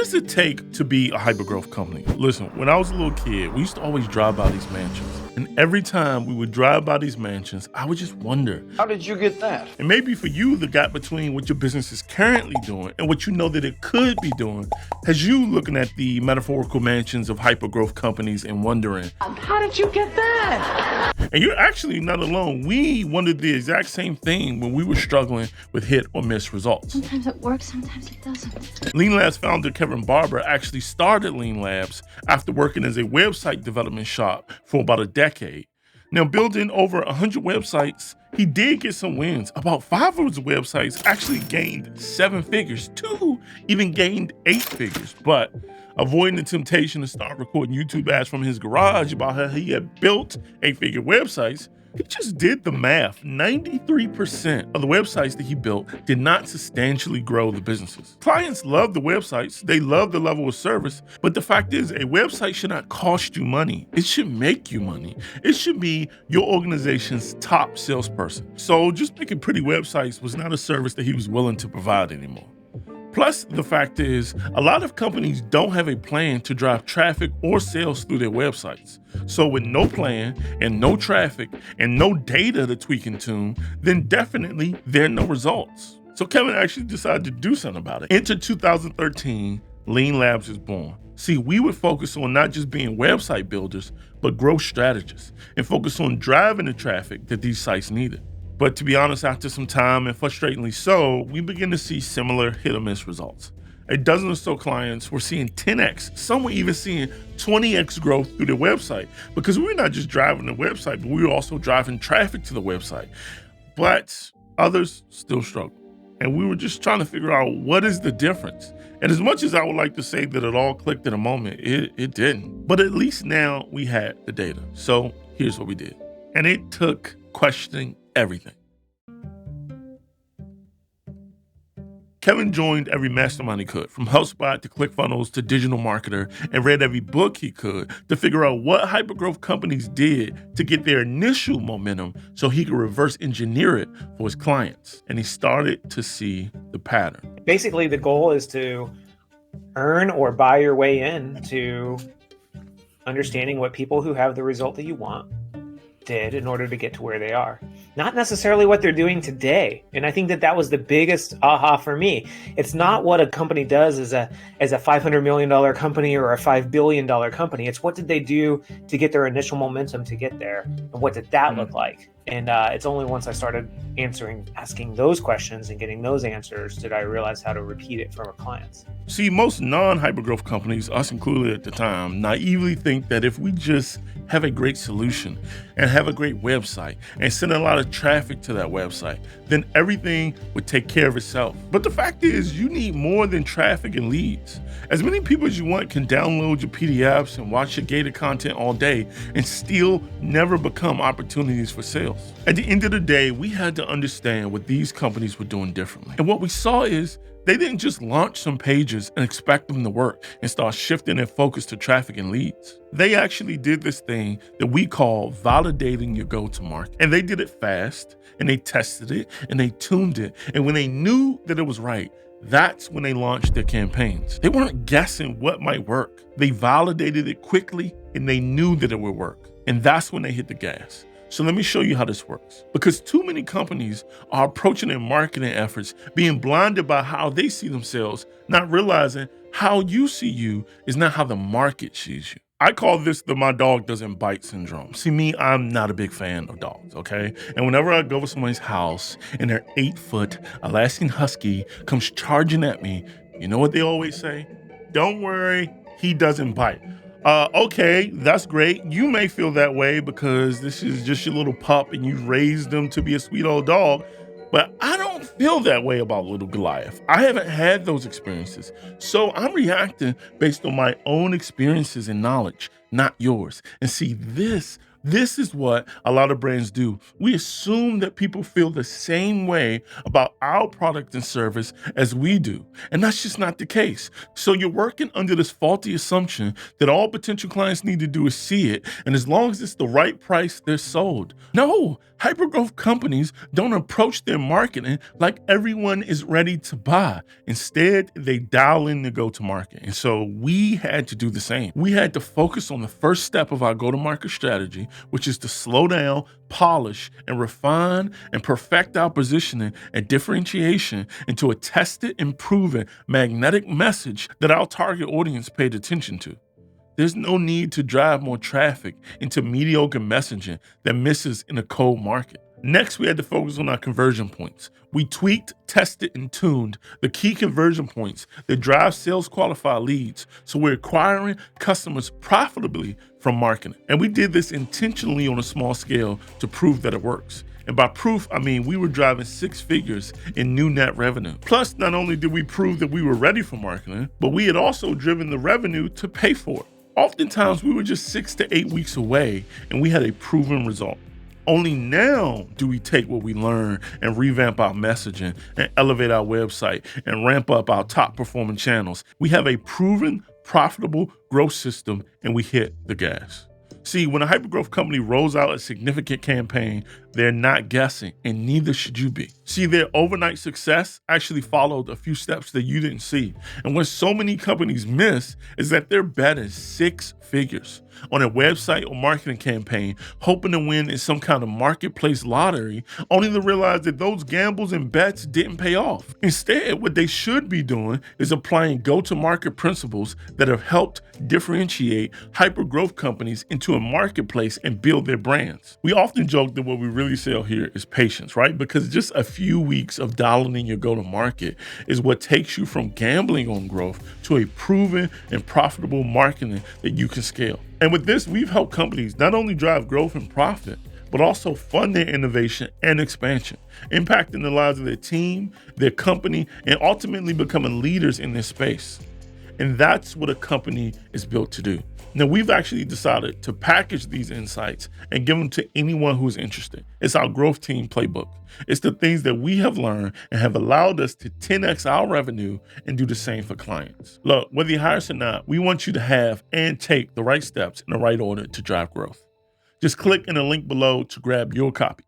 does it take to be a hypergrowth company? Listen, when I was a little kid, we used to always drive by these mansions. And every time we would drive by these mansions, I would just wonder, how did you get that? And maybe for you, the gap between what your business is currently doing and what you know that it could be doing has you looking at the metaphorical mansions of hypergrowth companies and wondering, how did you get that? And you're actually not alone. We wondered the exact same thing when we were struggling with hit or miss results. Sometimes it works, sometimes it doesn't. Lean Labs founder Kevin Barber actually started Lean Labs after working as a website development shop for about a decade. Now, building over 100 websites, he did get some wins. About 5 of his websites actually gained 7 figures. 2 even gained 8 figures. But avoiding the temptation to start recording YouTube ads from his garage about how he had built 8-figure websites, he just did the math. 93% of the websites that he built did not substantially grow the businesses. Clients love the websites. They love the level of service. But the fact is, a website should not cost you money. It should make you money. It should be your organization's top salesperson. So just making pretty websites was not a service that he was willing to provide anymore. Plus, the fact is, a lot of companies don't have a plan to drive traffic or sales through their websites. So with no plan and no traffic and no data to tweak and tune, then definitely there are no results. So Kevin actually decided to do something about it. Enter 2013, Lean Labs is born. See, we would focus on not just being website builders, but growth strategists and focus on driving the traffic that these sites needed. But to be honest, after some time, and frustratingly so, we begin to see similar hit or miss results. A dozen or so clients were seeing 10x, some were even seeing 20x growth through their website, because we're not just driving the website, but we were also driving traffic to the website. But others still struggle. And we were just trying to figure out, what is the difference? And as much as I would like to say that it all clicked in a moment, it didn't. But at least now we had the data. So here's what we did. And it took questioning everything. Kevin joined every mastermind he could, from HubSpot to ClickFunnels to Digital Marketer, and read every book he could to figure out what hypergrowth companies did to get their initial momentum so he could reverse engineer it for his clients. And he started to see the pattern. Basically, the goal is to earn or buy your way in to understanding what people who have the result that you want did in order to get to where they are. Not necessarily what they're doing today. And I think that was the biggest aha for me. It's not what a company does as a $500 million company or a $5 billion company. It's what did they do to get their initial momentum to get there? And what did that look like? And it's only once I started asking those questions and getting those answers did I realize how to repeat it for our clients. See, most non-hypergrowth companies, us included at the time, naively think that if we just have a great solution and have a great website and send a lot of traffic to that website, then everything would take care of itself. But the fact is, you need more than traffic and leads. As many people as you want can download your PDFs and watch your gated content all day and still never become opportunities for sales. At the end of the day, we had to understand what these companies were doing differently. And what we saw is they didn't just launch some pages and expect them to work and start shifting their focus to traffic and leads. They actually did this thing that we call validating your go-to-market. And they did it fast, and they tested it, and they tuned it. And when they knew that it was right, that's when they launched their campaigns. They weren't guessing what might work. They validated it quickly, and they knew that it would work. And that's when they hit the gas. So let me show you how this works. Because too many companies are approaching their marketing efforts being blinded by how they see themselves, not realizing how you see you is not how the market sees you. I call this the "my dog doesn't bite" syndrome. See, me, I'm not a big fan of dogs, okay? And whenever I go to somebody's house and their 8-foot Alaskan Husky comes charging at me, you know what they always say? Don't worry, he doesn't bite. Okay, that's great. You may feel that way because this is just your little pup and you raised them to be a sweet old dog, but I don't feel that way about little Goliath. I haven't had those experiences. So I'm reacting based on my own experiences and knowledge, not yours. And see, this This is what a lot of brands do. We assume that people feel the same way about our product and service as we do, and that's just not the case. So you're working under this faulty assumption that all potential clients need to do is see it, and as long as it's the right price, they're sold. No, hypergrowth companies don't approach their marketing like everyone is ready to buy. Instead, they dial in the go-to-market. And so we had to do the same. We had to focus on the first step of our go-to-market strategy, which is to slow down, polish, and refine and perfect our positioning and differentiation into a tested and proven magnetic message that our target audience paid attention to. There's no need to drive more traffic into mediocre messaging that misses in a cold market. Next, we had to focus on our conversion points. We tweaked, tested, and tuned the key conversion points that drive sales qualified leads, so we're acquiring customers profitably from marketing. And we did this intentionally on a small scale to prove that it works. And by proof, I mean we were driving 6 figures in new net revenue. Plus, not only did we prove that we were ready for marketing, but we had also driven the revenue to pay for it. Oftentimes, we were just 6 to 8 weeks away, and we had a proven result. Only now do we take what we learn and revamp our messaging and elevate our website and ramp up our top performing channels. We have a proven, profitable growth system, and we hit the gas. See, when a hypergrowth company rolls out a significant campaign, they're not guessing, and neither should you be. See, their overnight success actually followed a few steps that you didn't see. And what so many companies miss is that they're betting 6 figures on a website or marketing campaign, hoping to win in some kind of marketplace lottery, only to realize that those gambles and bets didn't pay off. Instead, what they should be doing is applying go-to-market principles that have helped differentiate hypergrowth companies into a marketplace and build their brands. We often joke that what we really sell here is patience, right? Because just a few weeks of dialing in your go-to-market is what takes you from gambling on growth to a proven and profitable marketing that you can scale. And with this, we've helped companies not only drive growth and profit, but also fund their innovation and expansion, impacting the lives of their team, their company, and ultimately becoming leaders in their space. And that's what a company is built to do. Now, we've actually decided to package these insights and give them to anyone who's interested. It's our growth team playbook. It's the things that we have learned and have allowed us to 10x our revenue and do the same for clients. Look, whether you hire us or not, we want you to have and take the right steps in the right order to drive growth. Just click in the link below to grab your copy.